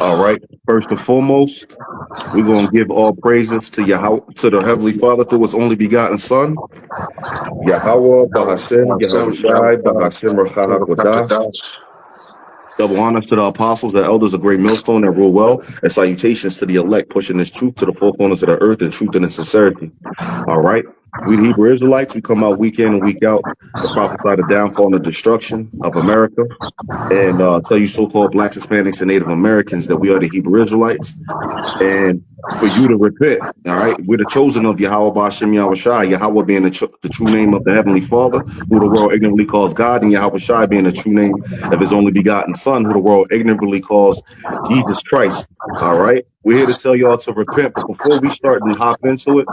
All right. First and foremost, we're going to give all praises to to the Heavenly Father through His only begotten Son, Yahawah, Bahashem, Yahawashi, Bahashem, Rachahakodah. Double honors to the apostles, the elders, a great millstone that rule well, and salutations to the elect, pushing this truth to the four corners of the earth in truth and in sincerity. All right. We, the Hebrew Israelites, we come out week in and week out to prophesy the downfall and the destruction of America and tell you so-called Blacks, Hispanics, and Native Americans that we are the Hebrew Israelites. And for you to repent, all right? We're the chosen of Yahawah, Bahashem, Yahawashi, Yahawah being the true name of the Heavenly Father, who the world ignorantly calls God, and Yahawashi being the true name of His only begotten Son, who the world ignorantly calls Jesus Christ, all right? We're here to tell y'all to repent, but before we start and hop into it,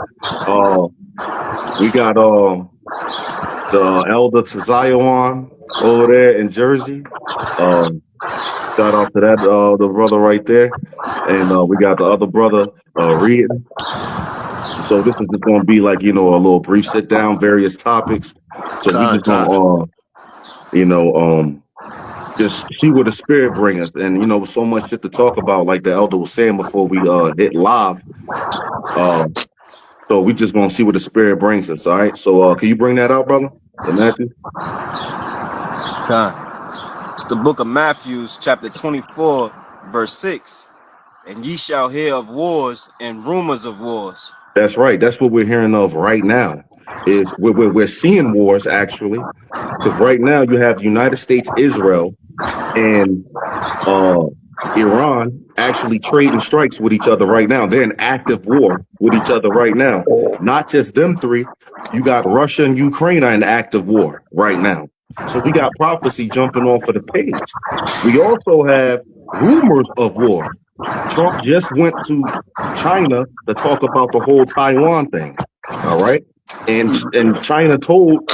we got the elder Tazayawan over there in Jersey. Shout out to that the brother right there, and we got the other brother reading. So this is just going to be like, you know, a little brief sit down, various topics. So we just gonna just see where the spirit bring us, and you know, so much shit to talk about, like the elder was saying before we hit live. So we just gonna see what the spirit brings us. All right. So can you bring that out, brother? Matthew. It's the book of Matthew, chapter 24, verse 6. And ye shall hear of wars and rumors of wars. That's right. That's what we're hearing of right now. Is we're seeing wars, actually, because right now you have the United States, Israel, and Iran actually trading strikes with each other right now. They're in active war with each other right now. Not just them three. You got Russia and Ukraine are in active war right now. So we got prophecy jumping off of the page. We also have rumors of war. Trump just went to China to talk about the whole Taiwan thing. All right. And China told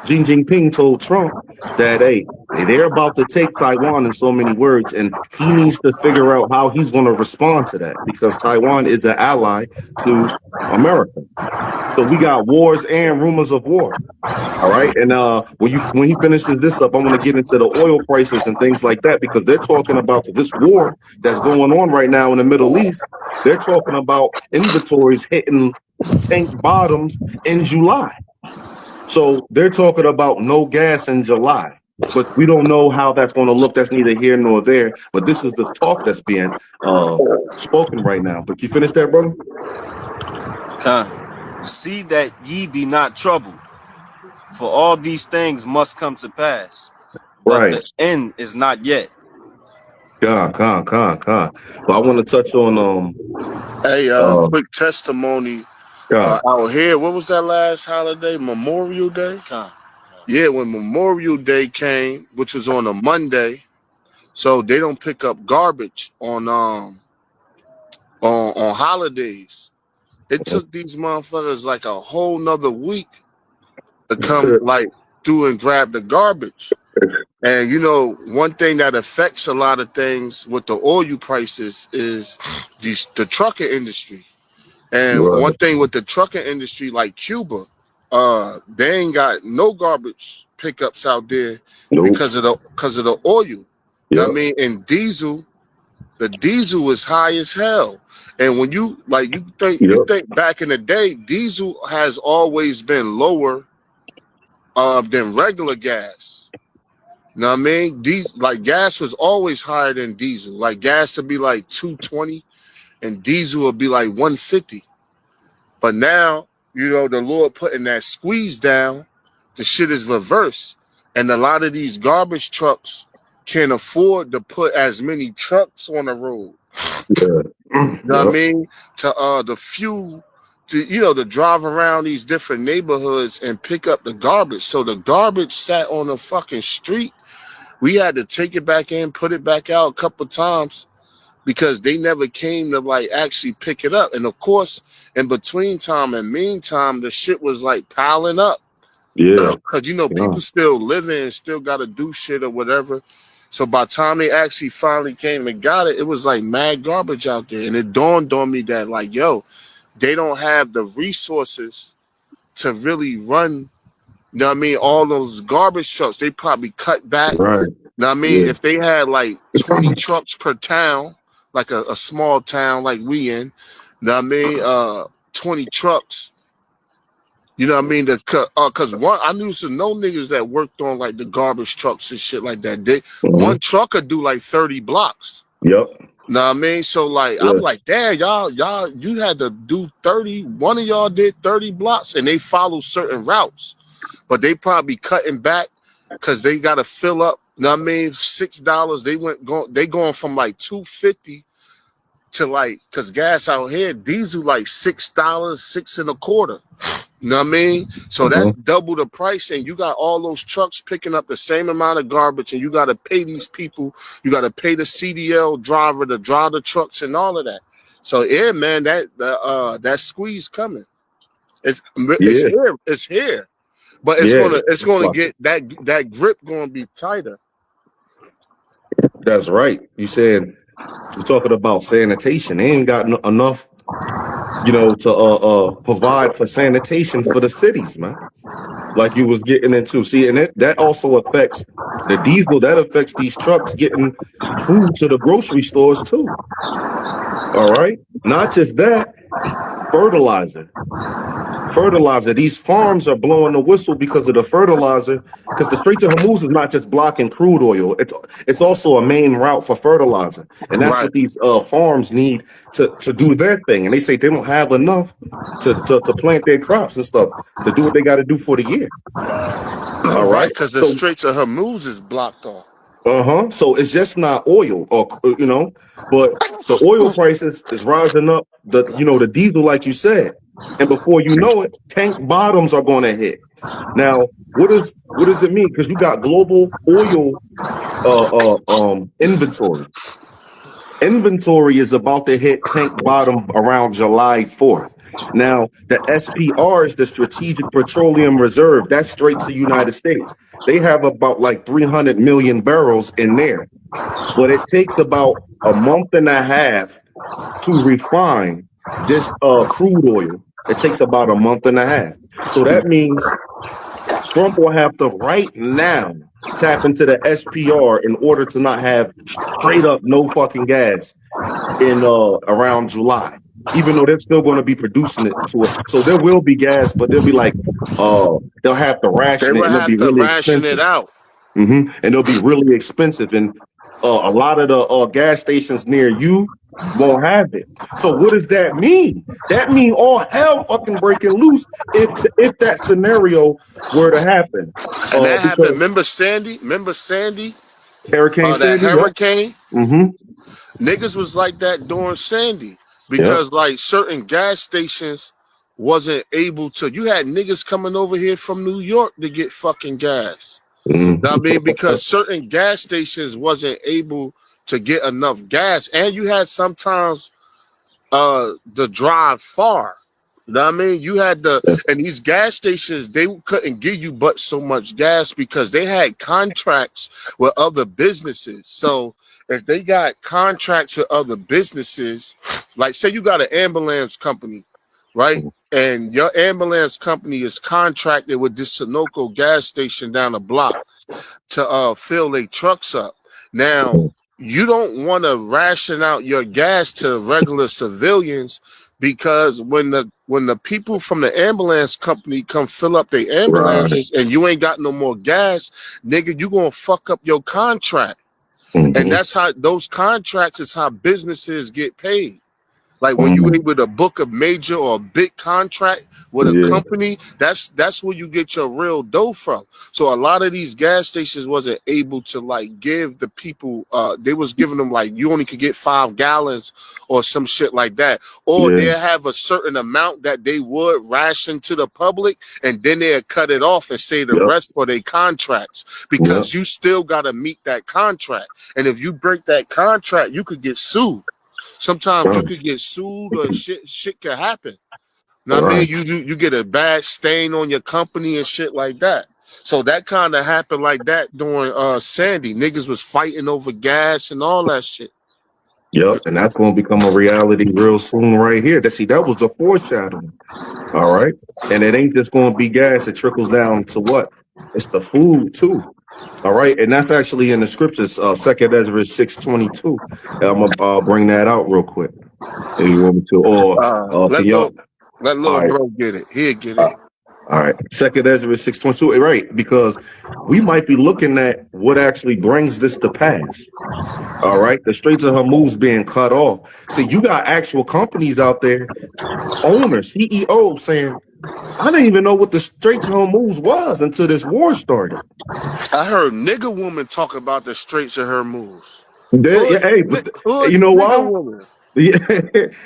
Xi Jinping told Trump that, hey, they're about to take Taiwan in so many words, and he needs to figure out how he's going to respond to that, because Taiwan is an ally to America. So we got wars and rumors of war. All right. And when he finishes this up, I'm going to get into the oil prices and things like that, because they're talking about this war that's going on right now in the Middle East. They're talking about inventories hitting tank bottoms in July. So they're talking about no gas in July, but we don't know how that's going to look. That's neither here nor there. But this is the talk that's being spoken right now. But you finished that, brother? See that ye be not troubled, for all these things must come to pass. But right. The end is not yet. But I want to touch on quick testimony. Out here, what was that last holiday? Memorial Day? Yeah, when Memorial Day came, which was on a Monday, so they don't pick up garbage on holidays. It took these motherfuckers like a whole nother week to come like through and grab the garbage. And you know, one thing that affects a lot of things with the oil prices is the trucking industry. And one thing with the trucking industry, like Cuba, they ain't got no garbage pickups out there because of the oil. You know what I mean? And diesel, the diesel is high as hell. And when you think back in the day, diesel has always been lower than regular gas. You know what I mean? Gas was always higher than diesel. Like gas would be like 220 and diesel would be like 150. But now, you know, the Lord putting that squeeze down, the shit is reversed. And a lot of these garbage trucks can't afford to put as many trucks on the road. You know what I mean? To the fuel, to drive around these different neighborhoods and pick up the garbage. So the garbage sat on the fucking street. We had to take it back in, put it back out a couple of times, because they never came to like actually pick it up. And of course, in between time and meantime, the shit was like piling up. Yeah. Because, you know, people still living and still got to do shit or whatever. So by the time they actually finally came and got it, it was like mad garbage out there. And it dawned on me that like, yo, they don't have the resources to really run You know what I mean? All those garbage trucks, they probably cut back. Right. You know what I mean? If they had like 20 trucks per town, like a small town like we in, you know what I mean? 20 trucks. You know what I mean? Cause I knew some niggas that worked on like the garbage trucks and shit like that. One truck could do like 30 blocks. Yep. Know what I mean? So like I'm like, damn, y'all, you had to do 30. One of y'all did 30 blocks and they follow certain routes, but they probably cutting back because they gotta fill up. Know what I mean? $6. They going from like $2.50 to like, cause gas out here, diesel like $6, $6.25. You know what I mean? So that's double the price, and you got all those trucks picking up the same amount of garbage, and you got to pay these people. You got to pay the CDL driver to drive the trucks and all of that. So yeah, man, that squeeze coming. It's here. It's here, but it's gonna get that grip gonna be tighter. That's right. You're talking about sanitation. They ain't got enough, to provide for sanitation for the cities, man. Like you was getting into. See, and that also affects the diesel. That affects these trucks getting food to the grocery stores too. All right. Not just that, fertilizer. These farms are blowing the whistle because of the fertilizer, because the Straits of Hormuz is not just blocking crude oil, it's also a main route for fertilizer, and that's what these farms need to do their thing. And they say they don't have enough to plant their crops and stuff to do what they got to do for the year. All right, because the Straits of Hormuz is blocked off. So it's just not oil, or but the oil prices is rising up. The diesel, like you said. And before you know it, tank bottoms are going to hit. Now, what does it mean? Because you got global oil inventory. Inventory is about to hit tank bottom around July 4th. Now, the SPR is the Strategic Petroleum Reserve. That's straight to the United States. They have about like 300 million barrels in there. But it takes about a month and a half to refine this crude oil. It takes about a month and a half. So that means Trump will have to right now tap into the SPR in order to not have straight up no fucking gas in around July, even though they're still going to be producing it to it. So there will be gas, but they'll be like they'll have to ration it, and it'll be really ration it out. And it'll be really expensive, and a lot of the gas stations near you won't have it. So what does that mean? That mean all hell fucking breaking loose if that scenario were to happen. And that happened. Remember Sandy? Hurricane Sandy? Hurricane? Niggas was like that during Sandy because like certain gas stations wasn't able to. You had niggas coming over here from New York to get fucking gas. I mean, because certain gas stations wasn't able to get enough gas, and you had sometimes the drive far. You know what I mean? You had and these gas stations, they couldn't give you but so much gas because they had contracts with other businesses. So if they got contracts with other businesses, like say you got an ambulance company, right? And your ambulance company is contracted with this Sunoco gas station down the block to fill their trucks up. Now, you don't want to ration out your gas to regular civilians because when the people from the ambulance company come fill up their ambulances and you ain't got no more gas, nigga, you gonna fuck up your contract. And that's how those contracts is how businesses get paid. Like when you able to book a major or a big contract with a company, that's where you get your real dough from. So a lot of these gas stations wasn't able to like give the people, they was giving them like you only could get 5 gallons or some shit like that. Or they have a certain amount that they would ration to the public and then they'll cut it off and say the rest for their contracts because you still got to meet that contract. And if you break that contract, you could get sued. Sometimes you could get sued or shit could happen. Now, I mean, you get a bad stain on your company and shit like that. So that kind of happened like that during Sandy. Niggas was fighting over gas and all that shit. Yep, and that's going to become a reality real soon right here. That was a foreshadowing. All right. And it ain't just going to be gas. It trickles down to what? It's the food too. All right. And that's actually in the scriptures, 2nd Ezra 6:22. And I'm going to bring that out real quick. If you want me to. Or let can y'all? little Right. bro get it. He'll get it. All right. 2nd Ezra 6:22. Right. Because we might be looking at what actually brings this to pass. All right. The Straits of Hormuz being cut off. See, you got actual companies out there, owners, CEOs saying, I didn't even know what the Straits of Hormuz was until this war started. I heard nigga woman talk about the Straits of Hormuz. But you know why? Woman. Yeah,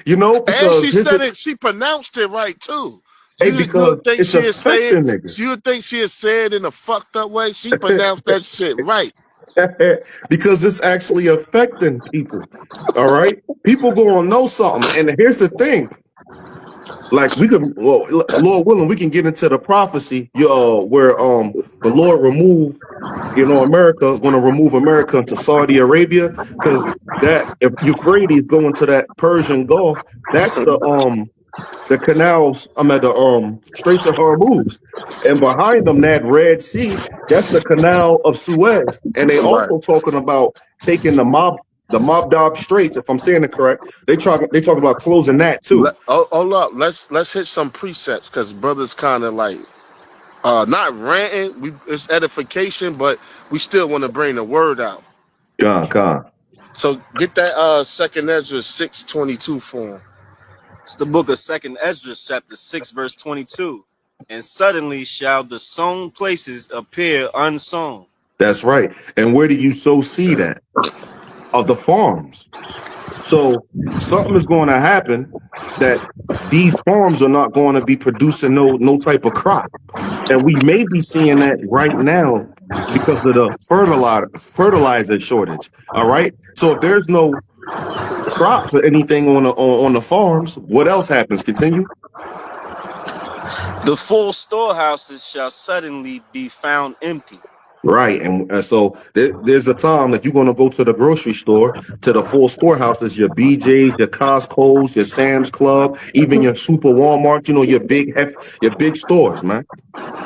you know, because and she said it. She pronounced it right too. Because would think it's she had said affecting niggas. you would think she had said in a fucked up way. She pronounced that shit right. Because it's actually affecting people. All right, people gonna know something. And here's the thing. Like we could, well, Lord willing, we can get into the prophecy, where the Lord remove, America is going to remove America into Saudi Arabia, because that if Euphrates going to that Persian Gulf, that's the canals. I'm at the Straits of Hormuz, and behind them that Red Sea, that's the Canal of Suez, and they also talking about taking the Mabdab Straits, if I'm saying it correct. They talk about closing that too. Hold up, let's hit some precepts, because brothers kind of like not ranting. It's edification, but we still want to bring the word out. God. So get that 2nd Ezra 6:22 for him. It's the book of 2nd Ezra, chapter 6, verse 22. And suddenly shall the sown places appear unsown. That's right. And where do you sow seed at? Of the farms. So something is going to happen that these farms are not going to be producing no type of crop. And we may be seeing that right now because of the fertilizer shortage. All right. So if there's no crops or anything on the farms, what else happens? Continue. The full storehouses shall suddenly be found empty. Right. And so there's a time that you're going to go to the grocery store, to the full storehouses, your BJ's, your Costco's, your Sam's Club, even your Super Walmart, your big stores, man.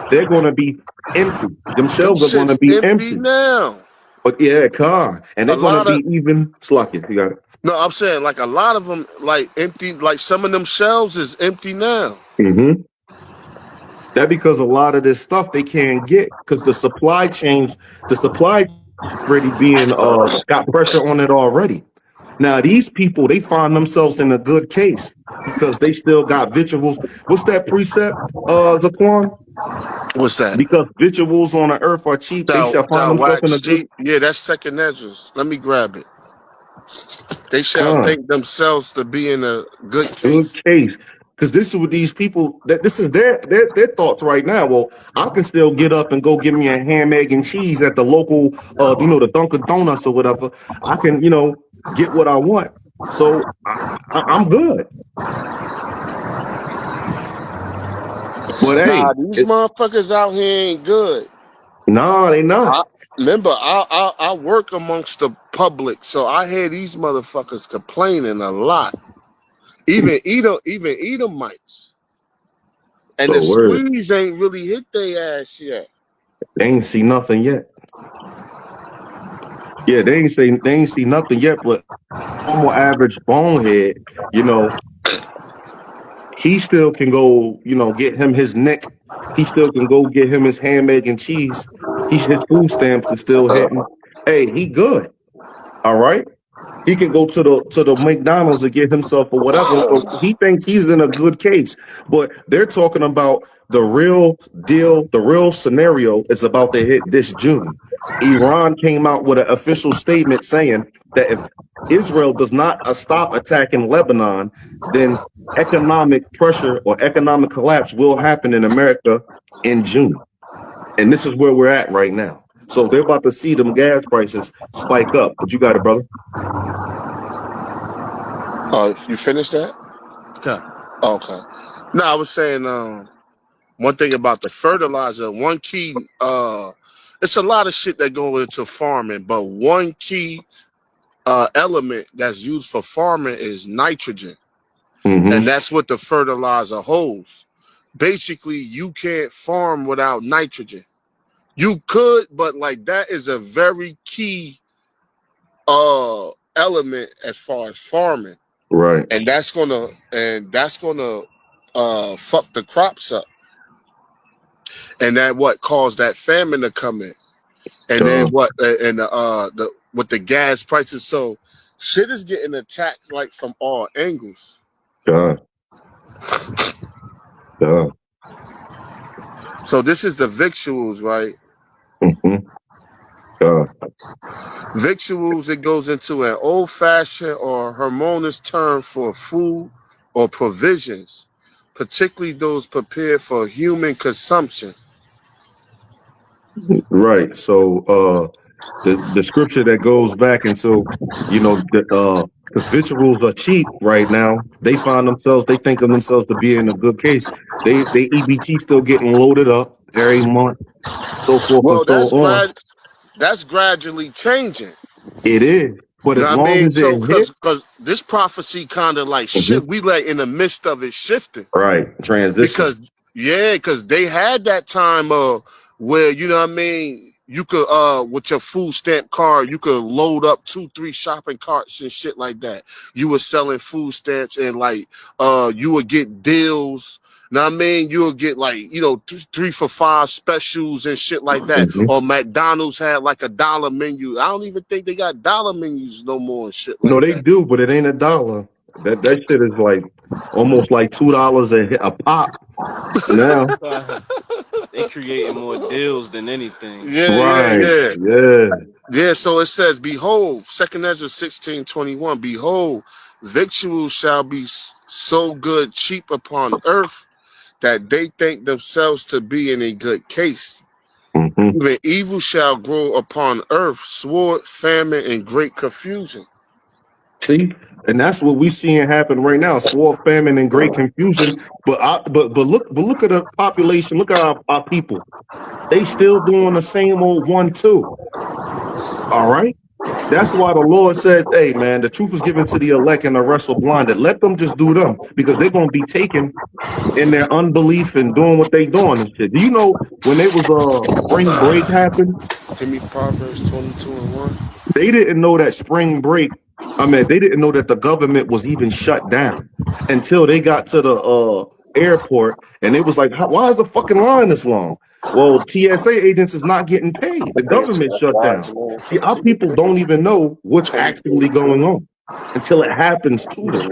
They're going to be empty. Them shelves are going to be empty now. But yeah, and they're going to be even slucky. You got it. No, I'm saying like a lot of them like empty, like some of them shelves is empty now. Mm-hmm. That because a lot of this stuff they can't get because the supply already being got pressure on it already. Now these people, they find themselves in a good case because they still got victuals. What's that precept, Zaquan? What's that? Because victuals on the earth are cheap, they shall find themselves in a good. Yeah, that's 2nd Ezra. Let me grab it. They shall think themselves to be in a good case. Because this is what these people, this is their thoughts right now. Well, I can still get up and go get me a ham, egg, and cheese at the local, the Dunkin' Donuts or whatever. I can, get what I want. So I'm good. But hey, these motherfuckers out here ain't good. Nah, they not. Remember, I work amongst the public, so I hear these motherfuckers complaining a lot. Even Edomites. And the squeeze ain't really hit their ass yet. They ain't see nothing yet. Yeah, they ain't see nothing yet, but normal average bonehead, he still can go, get him his neck. He still can go get him his ham, egg, and cheese. His food stamps are still hitting. Hey, he good. All right. He can go to the McDonald's and get himself or whatever. So he thinks he's in a good case. But they're talking about the real deal, the real scenario is about to hit this June. Iran came out with an official statement saying that if Israel does not stop attacking Lebanon, then economic pressure or economic collapse will happen in America in June. And this is where we're at right now. So they're about to see them gas prices spike up. But you got it, brother. You finished that? Okay. No, I was saying one thing about the fertilizer. One key, it's a lot of shit that go into farming, but one key element that's used for farming is nitrogen. And that's what the fertilizer holds. Basically, you can't farm without nitrogen. You could, but like that is a very key element as far as farming. Right. And that's gonna fuck the crops up. And that what caused that famine to come in. And then what and with the gas prices. So shit is getting attacked like from all angles. So this is the victuals, right? Victuals, it goes into an old-fashioned or harmonious term for food or provisions, particularly those prepared for human consumption. Right. So the scripture that goes back into, because victuals are cheap right now. They think of themselves to be in a good case. They EBT still getting loaded up every month, so forth and so on. That's gradually changing. It is. But as long as so it hit, because this prophecy kind of like shit, we like in the midst of it shifting. Right. Transition. Because they had that time where, you know what I mean, you could with your food stamp card, you could load up 2-3 shopping carts and shit like that. You were selling food stamps and like you would get deals. Know what I mean? You would get like, 3 for $5 specials and shit like that. Or McDonald's had like $1 menu. I don't even think they got dollar menus no more and shit like that. No, they do, but it ain't $1. That shit is like almost like $2 a pop now. They creating more deals than anything. Yeah. So it says, behold, 2 Ezra 16:21, behold, victuals shall be so good cheap upon earth that they think themselves to be in a good case. Even evil shall grow upon earth, sword, famine, and great confusion. See, and that's what we seeing happen right now: sword, famine, and great confusion. But look at the population. Look at our people. They still doing the same old 1-2. All right. That's why the Lord said, "Hey, man, the truth is given to the elect, and the rest are blinded. Let them just do them, because they're gonna be taken in their unbelief and doing what they doing and shit." Do you know when they was spring break happened? Give me Proverbs 22:1. They didn't know that spring break. I mean, they didn't know that the government was even shut down until they got to the airport, and it was like, why is the fucking line this long? Well, TSA agents is not getting paid. The government shut down. See, our people don't even know what's actually going on until it happens to them.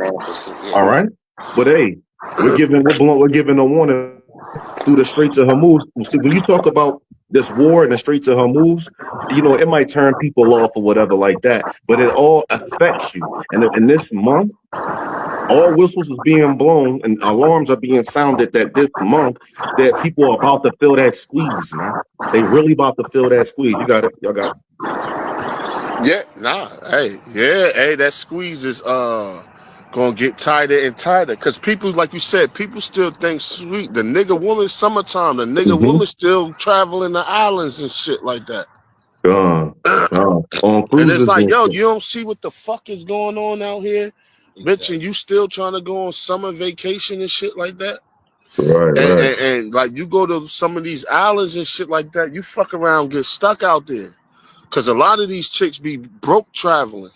All right, but hey, we're giving a warning through the Straits of Hormuz. See, when you talk about this war in the Straits of Hormuz, it might turn people off or whatever like that, but it all affects you. And in this month, all whistles is being blown and alarms are being sounded that this month that people are about to feel that squeeze, man. They really about to feel that squeeze. You got it. Y'all got it. Yeah, hey, that squeeze is gonna get tighter and tighter, because people, like you said, people still think sweet. The nigga woman summertime, the nigga woman still traveling the islands and shit like that. On and it's like, yo, you don't see what the fuck is going on out here, bitch, and you still trying to go on summer vacation and shit like that. Right. And like you go to some of these islands and shit like that, you fuck around, get stuck out there, because a lot of these chicks be broke traveling.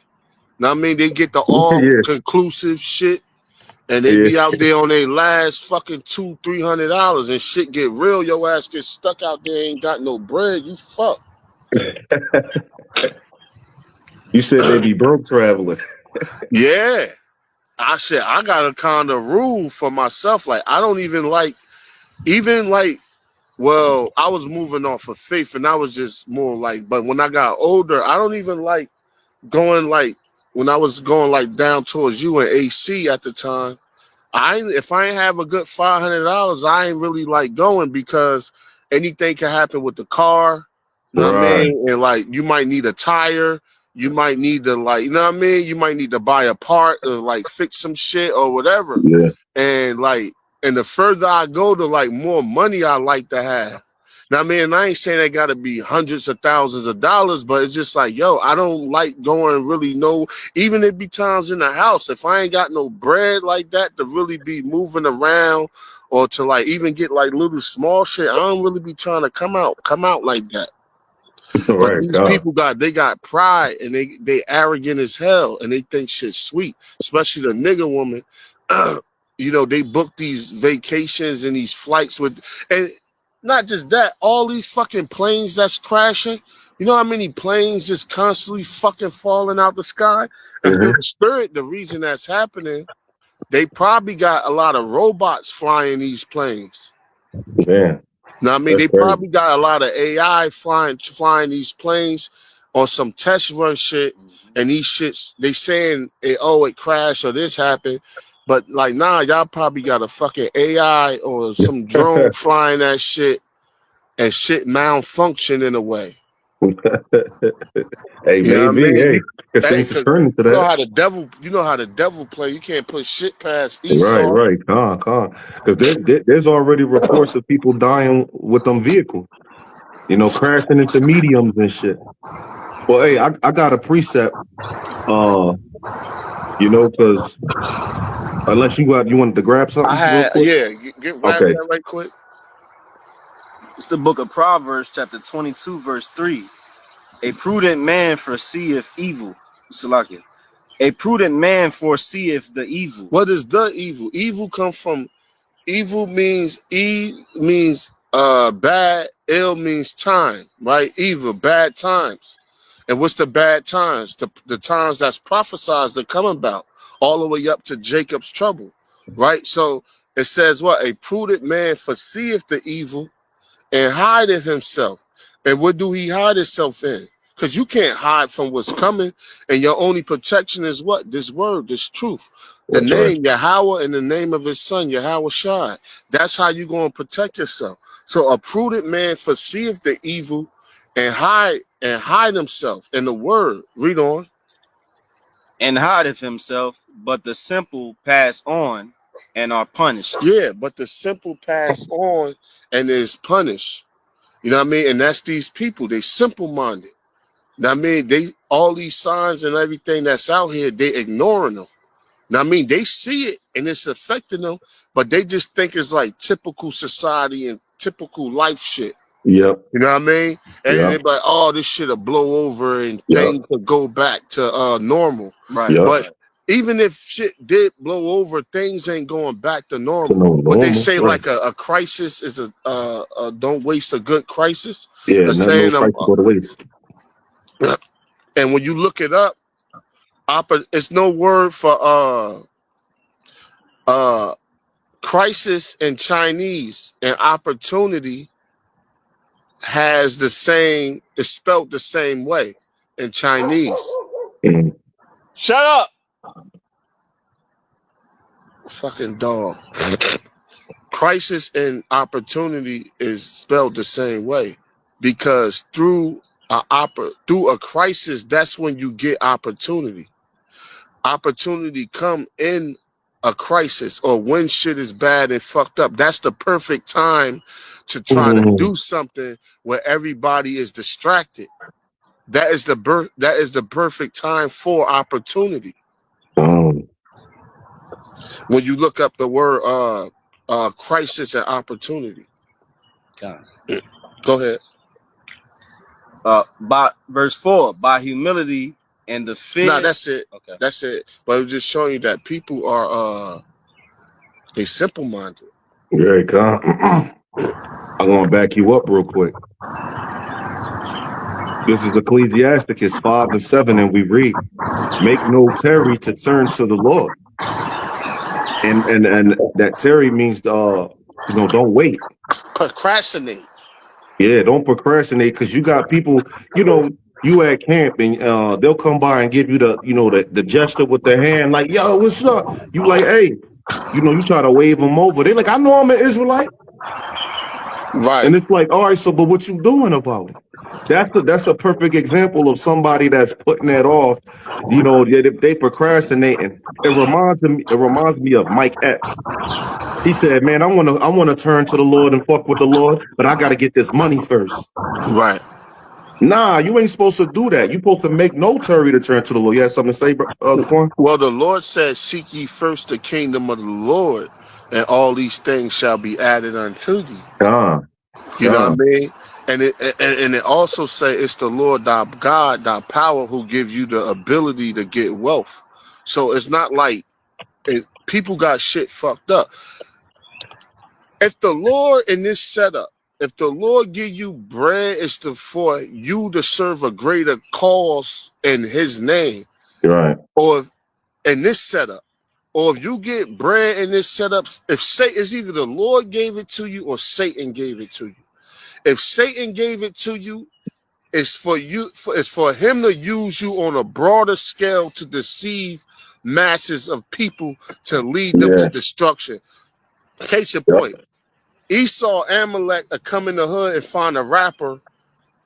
Now, I mean, they get the all-conclusive shit, and they be out there on their last fucking $200-300, and shit get real. Your ass get stuck out there, ain't got no bread. You fuck. You said they be broke traveling. Yeah. I got a kind of rule for myself. Like, I don't even like, well, I was moving off of faith, and I was just more like, but when I got older, I don't even like going like, when I was going like down towards you and AC at the time, if I ain't have a good $500, I ain't really like going, because anything can happen with the car. You know what I mean? And like, you might need a tire. You might need to like, you know what I mean? You might need to buy a part or like fix some shit or whatever. Yeah. And like, and the further I go, the like more money I like to have. Now, I mean, I ain't saying they got to be hundreds of thousands of dollars, but it's just like, yo, I don't like going really even it be times in the house, if I ain't got no bread like that to really be moving around or to like even get like little small shit, I don't really be trying to come out like that. But Right, these people they got pride and they arrogant as hell and they think shit's sweet, especially the nigga woman. You know, they book these vacations and these flights and not just that, all these fucking planes that's crashing. You know how many planes just constantly fucking falling out the sky? And through the spirit, the reason that's happening, they probably got a lot of robots flying these planes. Yeah. Now, I mean, they probably got a lot of AI flying these planes on some test run shit. And these shits, they saying, it crashed or this happened. But like, nah, y'all probably got a fucking AI or some drone flying that shit and shit malfunction in a way. Hey, you know maybe. what I mean? Hey, things is turning to that. You know how the devil play. You can't put shit past Esau. Right. Because there's already reports of people dying with them vehicles. You know, crashing into mediums and shit. Well, hey, I got a precept. You know, because unless you wanted to grab something real quick. Grab that right quick. It's the book of Proverbs, chapter 22, verse 3. A prudent man foreseeth evil. Salakia. A prudent man foreseeth the evil. What is the evil? Evil comes from evil means bad, ill means time, right? Evil, bad times. And what's the bad times? The times that's prophesied that come about all the way up to Jacob's trouble, right? So it says what? A prudent man foreseeth the evil and hideth himself. And what do he hide himself in? Because you can't hide from what's coming, and your only protection is what? This word, this truth. The name Yahawah and the name of his son, YAHAWASHI. That's how you're going to protect yourself. So a prudent man foreseeth the evil and hide himself in the word. Read on. And hideth himself, but the simple pass on and are punished. Yeah, but the simple pass on and is punished. You know what I mean? And that's these people. They simple-minded. Now, I mean, all these signs and everything that's out here, they ignoring them. Now, I mean, they see it and it's affecting them, but they just think it's like typical society and typical life shit. Yep. You know what I mean? And they're like, oh, this shit'll blow over and things will go back to normal. Right. Yep. But even if shit did blow over, things ain't going back to normal. But they say like a crisis is a don't waste a good crisis. Yeah, no crisis go to waste. And when you look it up, it's no word for crisis in Chinese, and opportunity has it's spelled the same way in Chinese. Shut up. Fucking dog. Crisis and opportunity is spelled the same way because through a crisis, that's when you get opportunity. Opportunity come in a crisis or when shit is bad and fucked up. That's the perfect time to try to do something where everybody is distracted. That is the perfect time for opportunity. When you look up the word crisis and opportunity. God. Go ahead. By verse 4, by humility and the fear. No, that's it. Okay. That's it. But I'm just showing you that people are they simple-minded. Yeah, I'm gonna back you up real quick. This is Ecclesiasticus 5 and 7, and we read, "Make no tarry to turn to the Lord." And that tarry means don't wait. Procrastinate. Yeah, don't procrastinate, because you got people, you at camp and they'll come by and give you the gesture with their hand, like, yo, what's up? You like, hey, you try to wave them over. They like, I know I'm an Israelite. Right. And it's like, all right, so but what you doing about it? That's a perfect example of somebody that's putting that off. You know, they procrastinating. It reminds me of Mike Epps. He said, "Man, I want to turn to the Lord and fuck with the Lord, but I got to get this money first." Right. Nah, you ain't supposed to do that. You supposed to make no hurry to turn to the Lord. You have something to say, Laquan? Well, the Lord said, "Seek ye first the kingdom of the Lord, and all these things shall be added unto thee." You know what I mean? And it also say it's the Lord thy God, thy power, who gives you the ability to get wealth. So it's not like people got shit fucked up. If the Lord in this setup, if the Lord give you bread, it's for you to serve a greater cause in His name. Right. Or if, in this setup, or if you get bread in this setup, if it's either the Lord gave it to you or Satan gave it to you. If Satan gave it to you, it's for you. It's for him to use you on a broader scale to deceive masses of people to lead them to destruction. Case in point, Esau, Amalek, come in the hood and find a rapper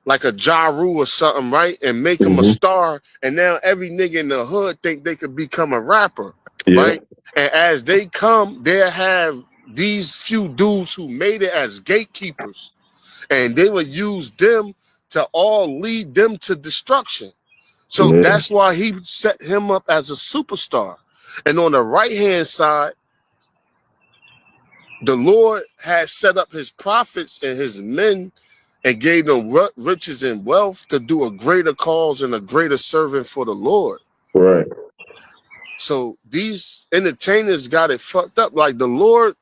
like a Ja Rule or something, right? And make him a star. And now every nigga in the hood think they could become a rapper, right? And as they come, they'll have these few dudes who made it as gatekeepers. And they would use them to all lead them to destruction. So that's why he set him up as a superstar. And on the right-hand side, the Lord had set up his prophets and his men and gave them riches and wealth to do a greater cause and a greater servant for the Lord. Right. So these entertainers got it fucked up. Like the Lord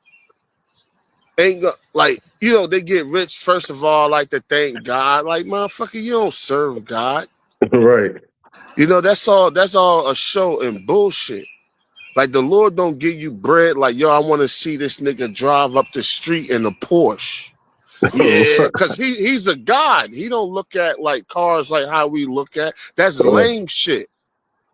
ain't like, you know, they get rich, first of all, like to thank God. Like, motherfucker, you don't serve God. Right. You know, that's all a show and bullshit. Like the Lord don't give you bread like, yo, I want to see this nigga drive up the street in a Porsche. Yeah, because he's a God. He don't look at like cars like how we look at. That's lame shit.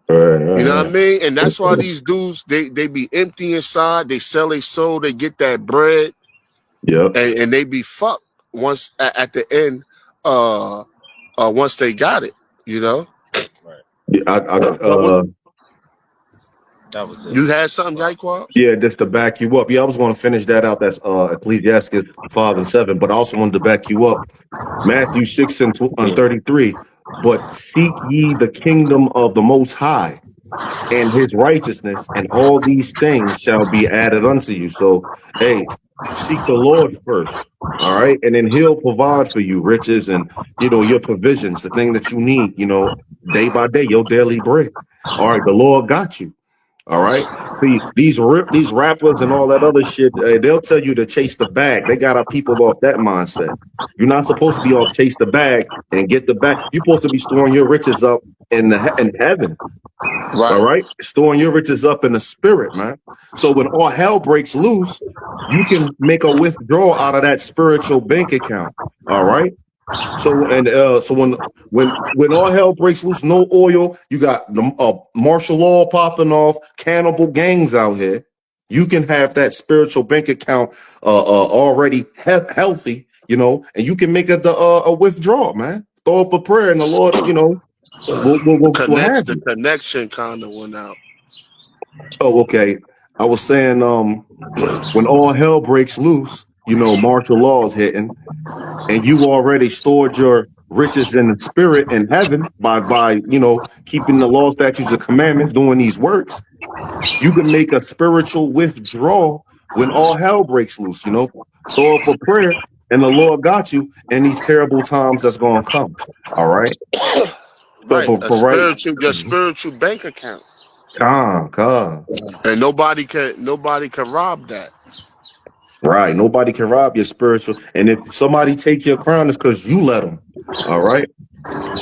Right. You know what I mean? And that's why these dudes, they be empty inside. They sell their soul. They get that bread. And they be fucked once at the end. Once they got it, you know. Right. Yeah, That was it. You had something, Jaquan? Yeah, just to back you up. Yeah, I was going to finish that out. That's Ecclesiastes 5 and 7. But I also wanted to back you up. Matthew 6 and 33. But seek ye the kingdom of the Most High and his righteousness, and all these things shall be added unto you. So, hey, seek the Lord first. All right. And then he'll provide for you riches and, you know, your provisions, the thing that you need, you know, day by day, your daily bread. All right. The Lord got you. All right. See, these rappers and all that other shit, they'll tell you to chase the bag. They got our people off that mindset. You're not supposed to be all chase the bag and get the bag. You're supposed to be storing your riches up in heaven. Right. All right. Storing your riches up in the spirit, man. So when all hell breaks loose, you can make a withdrawal out of that spiritual bank account. All right. So when all hell breaks loose, no oil, you got the martial law popping off, cannibal gangs out here. You can have that spiritual bank account already healthy, you know, and you can make a withdrawal, man. Throw up a prayer, and the Lord, you know, will have you. The connection kind of went out. Oh, okay. I was saying, when all hell breaks loose, you know, martial law is hitting. And you already stored your riches in the spirit in heaven by you know, keeping the law, statutes, and commandments, doing these works. You can make a spiritual withdrawal when all hell breaks loose, you know. Throw up a prayer, and the Lord got you in these terrible times that's going to come. All right. Right. So, Your spiritual bank account. God. And nobody can rob that. Right. Nobody can rob your spiritual. And if somebody take your crown, it's because you let them. All right.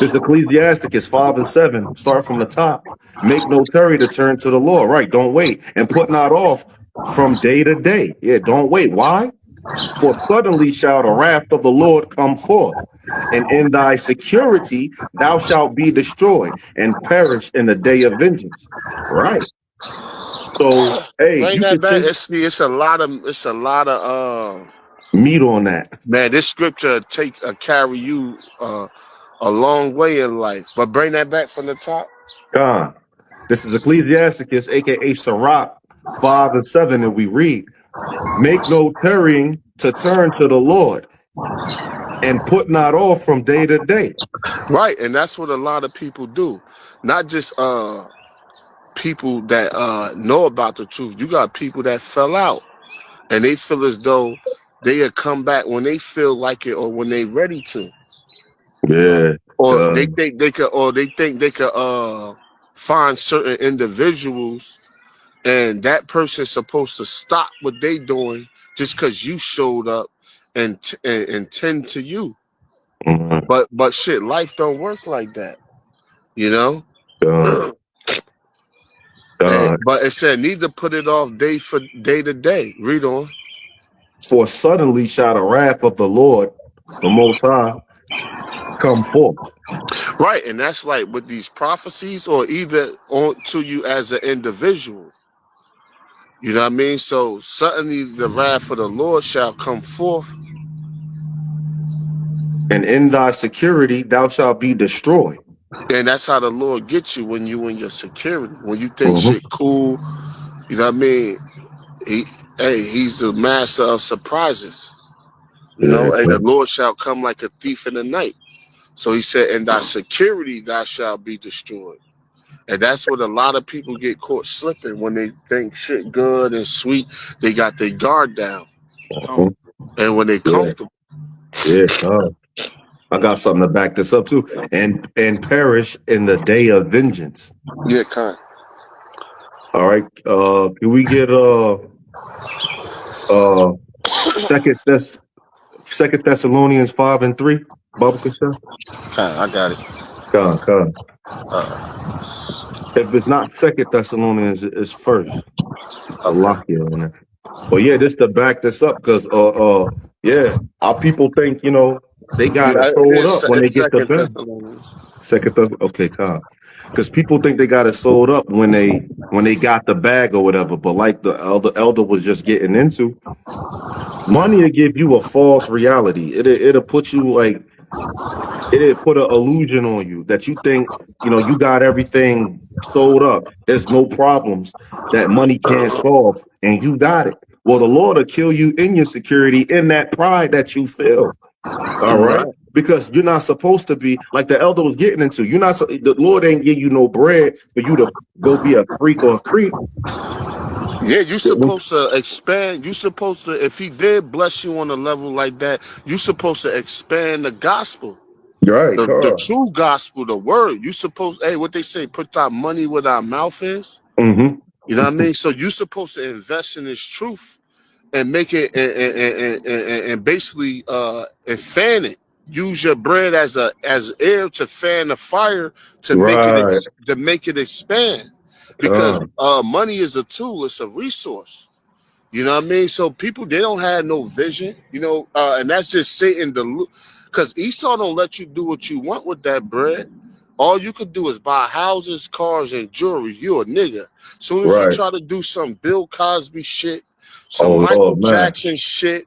This Ecclesiasticus 5 and 7. Start from the top. Make no tarry to turn to the Lord. Right. Don't wait. And put not off from day to day. Yeah. Don't wait. Why? For suddenly shall the wrath of the Lord come forth, and in thy security thou shalt be destroyed and perish in the day of vengeance. Right. So, hey, Bring you that could back. chase. It's a lot of meat on that. Man, this scripture carry you a long way in life. But bring that back from the top. God. This is Ecclesiasticus, aka Sirach 5 and 7, and we read, make no tarrying to turn to the Lord, and put not off from day to day. Right, and that's what a lot of people do. Not just people that know about the truth. You got people that fell out, and they feel as though they'll come back when they feel like it or when they ready to. Yeah. Or they think they could find certain individuals, and that person's supposed to stop what they doing just because you showed up and tend to you. But shit, life don't work like that, you know. But it said need to put it off day to day. Read on. For suddenly shall the wrath of the Lord, the Most High, come forth. Right, and that's like with these prophecies, or either on to you as an individual. You know what I mean? So suddenly the wrath of the Lord shall come forth. And in thy security thou shalt be destroyed. And that's how the Lord gets you, when you in your security. When you think shit cool, you know what I mean? He's the master of surprises. You know, and the Lord shall come like a thief in the night. So he said, in thy security thou shalt be destroyed. And that's what a lot of people get caught slipping when they think shit good and sweet. They got their guard down. And when they comfortable. Yeah, I got something to back this up too. And perish in the day of vengeance. Yeah, kind. All right. Can we get Second Thessalonians 5 and 3? Bubba Cassell? I got it. Come. If it's not Second Thessalonians, it's first. I lock you on that. Well, yeah, this to back this up, because yeah, our people think, you know, they got it sold up when they get the bag. Okay, calm. Because people think they got it sold up when they got the bag or whatever. But like the elder was just getting into, money will give you a false reality. It'll put you like, it'll put an illusion on you that you think, you know, you got everything sold up. There's no problems that money can't solve, and you got it. Well, the Lord will kill you in your security, in that pride that you feel. All right. Because you're not supposed to be like the elder was getting into. You're not. The Lord ain't give you no bread for you to go be a freak or a creep. Yeah, you're supposed to expand. You're supposed to, if he did bless you on a level like that, you're supposed to expand the gospel. Right. The true gospel, the word. You supposed, hey, what they say, put our money where our mouth is. You know what I mean? So you're supposed to invest in this truth and make it and basically and fan it. Use your bread as air to fan the fire to make it expand. Because money is a tool, it's a resource. You know what I mean? So people, they don't have no vision, you know, and that's just Satan. Because Esau don't let you do what you want with that bread. All you could do is buy houses, cars, and jewelry. You're a nigga. Soon as you try to do some Bill Cosby shit, some Michael Jackson shit,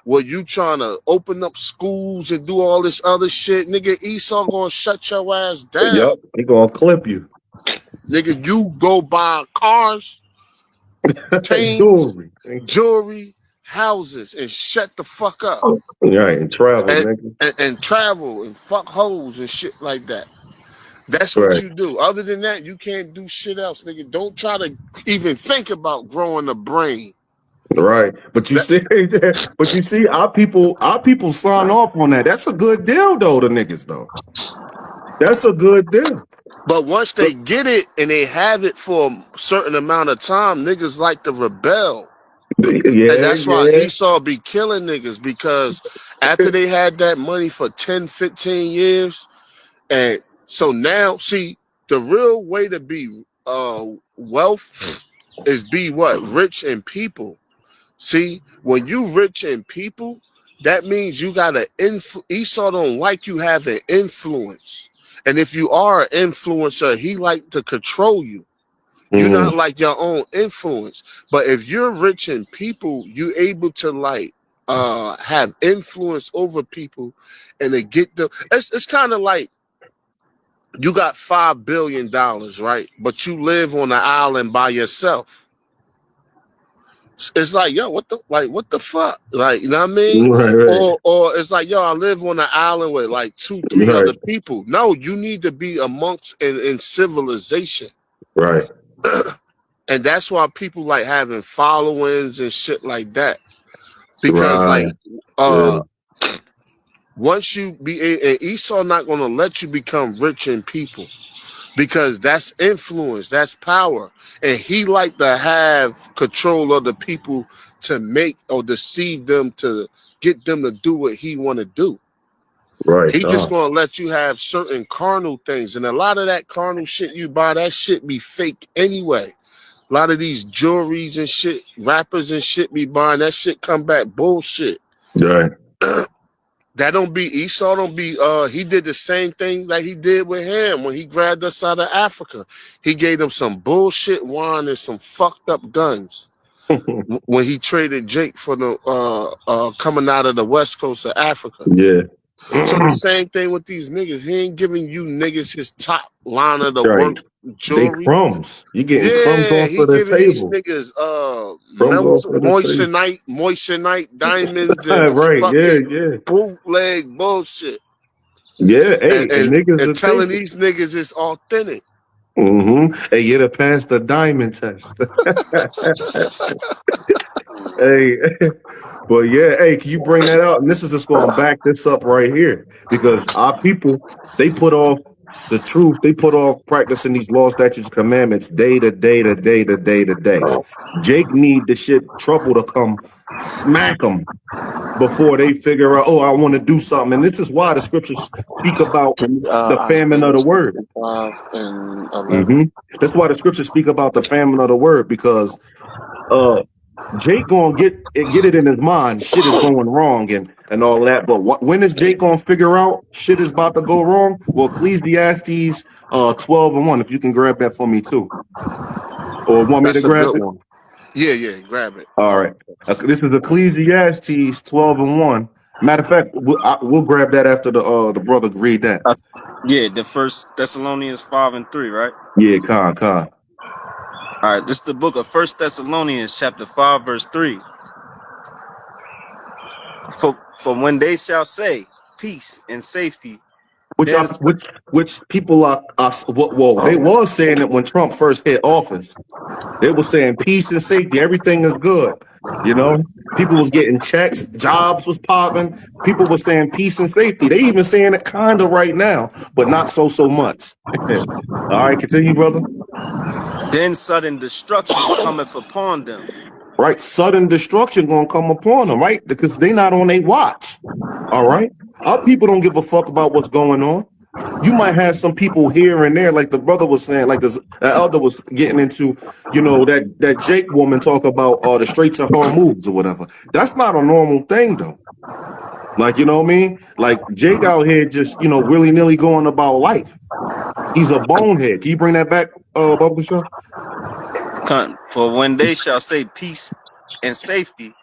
where you trying to open up schools and do all this other shit, nigga, Esau gonna shut your ass down. Yep, he gonna clip you. Nigga, you go buy cars, chains, jewelry, houses, and shut the fuck up. Right, and travel, and travel and fuck hoes and shit like that. That's what you do. Other than that, you can't do shit else, nigga. Don't try to even think about growing a brain. Right, but you see, our people sign off on that. That's a good deal, though. The niggas, though, that's a good deal. But once they get it and they have it for a certain amount of time, niggas like to rebel. Yeah, and that's why Esau be killing niggas, because after they had that money for 10, 15 years, and so now, see, the real way to be wealth is be what? Rich in people. See, when you rich in people, that means you got Esau don't like you having influence. And if you are an influencer, he like to control you. You're not like your own influence. But if you're rich in people, you're able to like have influence over people, and they get them. It's kind of like you got $5 billion, right? But you live on an island by yourself. It's like, yo, what the fuck? Like, you know what I mean? Right. Or it's like, yo, I live on an island with like 2-3 other people. No, you need to be amongst in civilization. Right. And that's why people like having followings and shit like that. Because once you be, and Esau not gonna let you become rich in people, because that's influence, that's power, and he like to have control of the people to make or deceive them to get them to do what he want to do. Right. He just gonna let you have certain carnal things, and a lot of that carnal shit you buy, that shit be fake anyway. A lot of these jewelries and shit, rappers and shit be buying, that shit come back bullshit. Right. That don't be Esau, don't be he did the same thing that he did with him when he grabbed us out of Africa. He gave them some bullshit wine and some fucked up guns when he traded Jake for the coming out of the west coast of Africa. Yeah. So the same thing with these niggas. He ain't giving you niggas his top line of the work jewelry. They crumbs. You getting crumbs off he of the giving table. these niggas moissanite diamonds and fucking bootleg bullshit. Yeah, hey, and niggas telling these niggas it's authentic. Hey, you to pass the diamond test. Hey, but yeah, hey, can you bring that out? And this is just going to back this up right here, because our people, they put off the truth. They put off practicing these laws, statutes, commandments day to day to day to day to day. Jake need the shit trouble to come smack them before they figure out, oh, I want to do something. And this is why the scriptures speak about the famine of the word. That's why the scriptures speak about the famine of the word, because Jake gonna get it in his mind, shit is going wrong and all that. But when is Jake gonna figure out shit is about to go wrong? Well, Ecclesiastes 12:1. If you can grab that for me too, or want me to grab it? Yeah, grab it. All right. This is Ecclesiastes 12:1. Matter of fact, we'll grab that after the brother read that. Yeah, the 1 Thessalonians 5:3, right? Yeah, con. All right, this is the book of 1 Thessalonians chapter 5 verse 3. For when they shall say peace and safety, which people are they was saying it when Trump first hit office. They were saying peace and safety, everything is good. You know, people was getting checks, jobs was popping. People were saying peace and safety. They even saying it kind of right now, but not so much. All right, continue, brother. Then sudden destruction cometh upon them. Right, sudden destruction gonna come upon them, right? Because they not on their watch. All right, our people don't give a fuck about what's going on. You might have some people here and there, like the brother was saying, like the elder was getting into, you know, that Jake woman talk about the Straits of Hormuz or whatever. That's not a normal thing though. Like, you know what I mean? Like Jake out here just, you know, willy-nilly going about life. He's a bonehead. Can you bring that back, Bubba Shaw? For when they shall say peace and safety,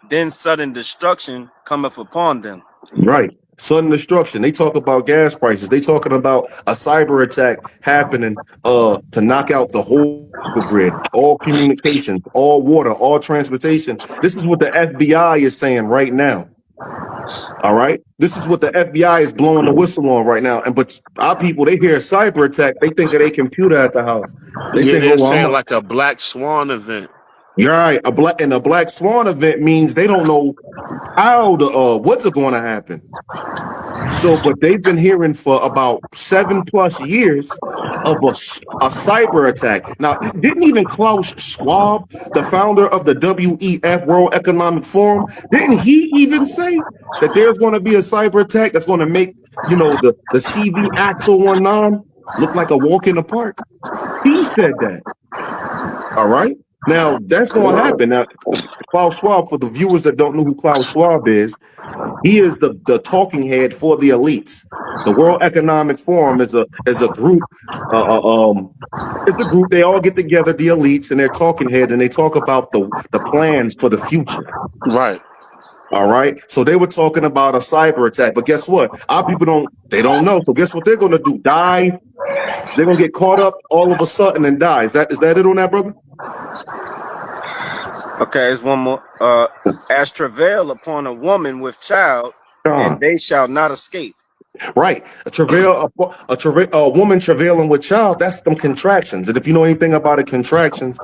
then sudden destruction cometh upon them. Right. Sudden destruction. They talk about gas prices. They talking about a cyber attack happening to knock out the whole grid, all communications, all water, all transportation. This is what the FBI is saying right now. All right. This is what the FBI is blowing the whistle on right now. But our people, they hear a cyber attack, they think of their computer at the house. They're saying like a black swan event. You're right. A black swan event means they don't know how what's going to happen. So, but they've been hearing for about 7+ years of a cyber attack. Now, didn't even Klaus Schwab, the founder of the WEF, World Economic Forum, didn't he even say that there's going to be a cyber attack that's going to make, you know, the CV Axel 19 look like a walk in the park? He said that. All right. Now, that's going to happen. Now, Klaus Schwab, for the viewers that don't know who Klaus Schwab is, he is the talking head for the elites. The World Economic Forum is a group. It's a group. They all get together, the elites, and they're talking heads, and they talk about the plans for the future. Right. All right. So they were talking about a cyber attack, but guess what? Our people don't know. So guess what they're gonna do? Die. They're gonna get caught up all of a sudden and die. Is that it on that, brother? Okay, there's one more. As travail upon a woman with child, and they shall not escape. Right. A woman travailing with child, that's them contractions. And if you know anything about contractions,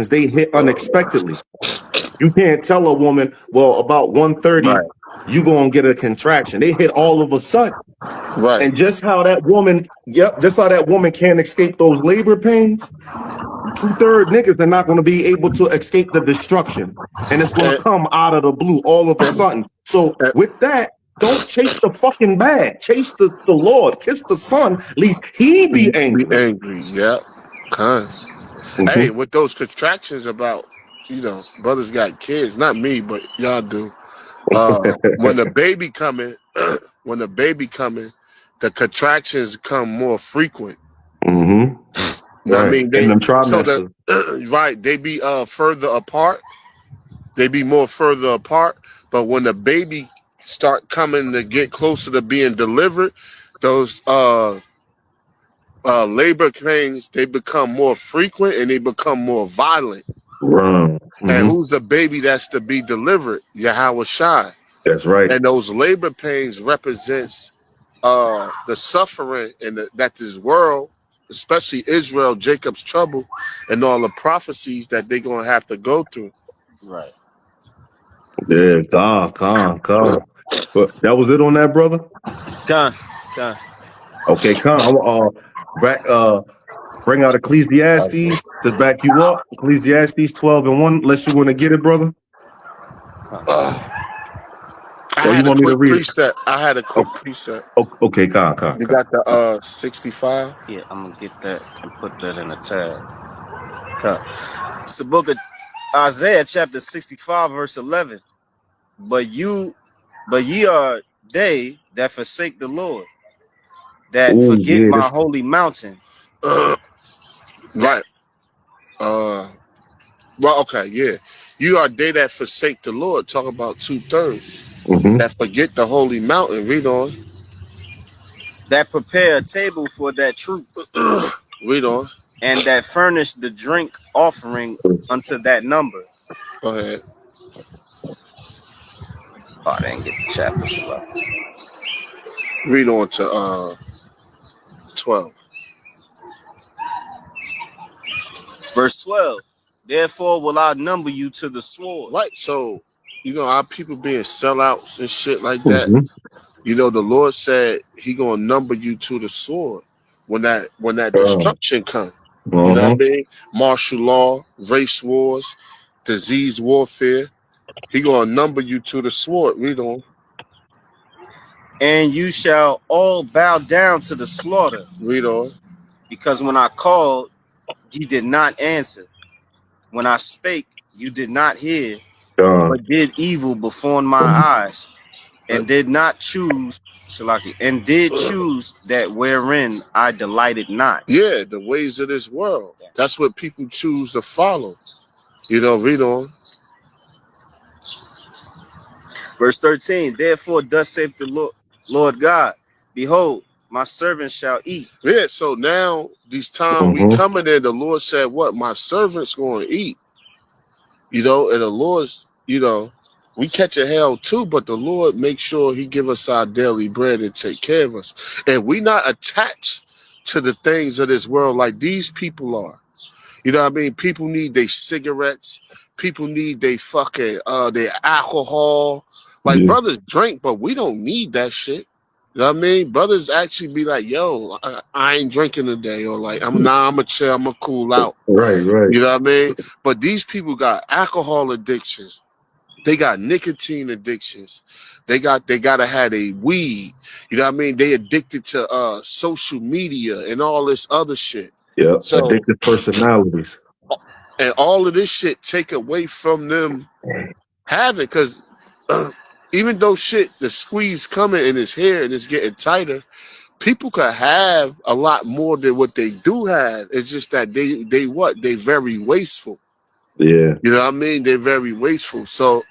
they hit unexpectedly. You can't tell a woman, well, about 1:30, you gonna get a contraction. They hit all of a sudden. Right. And just how that woman can't escape those labor pains, 2/3 niggas are not going to be able to escape the destruction. And it's going to come out of the blue all of a sudden. So with that, don't chase the fucking bag. Chase the Lord. Kiss the Son, lest he be angry. Yeah. Hey, with those contractions about, brothers got kids. Not me, but y'all do. When the baby coming, the contractions come more frequent. Right. I mean, they be further apart. They be more further apart. But when the baby start coming to get closer to being delivered, those labor pains, they become more frequent and they become more violent. And who's the baby that's to be delivered? YAHAWASHI. That's right. And those labor pains represents the suffering that this world, especially Israel, Jacob's trouble, and all the prophecies that they're gonna have to go through. Right. Yeah, Khan. But that was it on that, brother? Khan. Okay, Khan. Bring out Ecclesiastes to back you up. Ecclesiastes 12:1. Unless you want to get it, brother. I had a quick preset. Okay, Khan. You got the 65? Yeah, I'm gonna get that and put that in a tab. It's the book of Isaiah, chapter 65, verse 11. But ye are they that forsake the Lord, that forget my holy mountain. Right. Well, okay, yeah. You are they that forsake the Lord. Talk about 2/3. That forget the holy mountain. Read on. That prepare a table for that troop. Read on. And that furnish the drink offering unto that number. Go ahead. Oh, I didn't get the chapters. Read on to 12. Verse 12. Therefore will I number you to the sword. Right. So, our people being sellouts and shit like that. The Lord said he gonna number you to the sword when that destruction comes. You know what I mean? Martial law, race wars, disease warfare. He gonna number you to the sword. Read on. And you shall all bow down to the slaughter. Read on. Because when I called, you did not answer. When I spake, you did not hear, but did evil before my eyes, and did not choose, that wherein I delighted not. Yeah, the ways of this world. That's what people choose to follow. Read on. Verse 13. Therefore, thus saith the Lord God, behold, my servants shall eat. Yeah, so now these times we coming in, the Lord said, what? My servants going to eat. And the Lord's, we catch a hell too, but the Lord makes sure he give us our daily bread and take care of us. And we not attached to the things of this world like these people are. You know what I mean? People need their cigarettes. People need their fucking, their alcohol. Like brothers drink, but we don't need that shit. You know what I mean? Brothers actually be like, yo, I ain't drinking today. Or like, I'm a chill, I'm a cool out. Right. You know what I mean? But these people got alcohol addictions. They got nicotine addictions. They gotta have a weed. You know what I mean? They addicted to social media and all this other shit. Yeah, so, addictive personalities. And all of this shit take away from them having, because even though the squeeze coming in his hair and it's getting tighter, people could have a lot more than what they do have. It's just that they very wasteful. Yeah. You know what I mean? They're very wasteful. So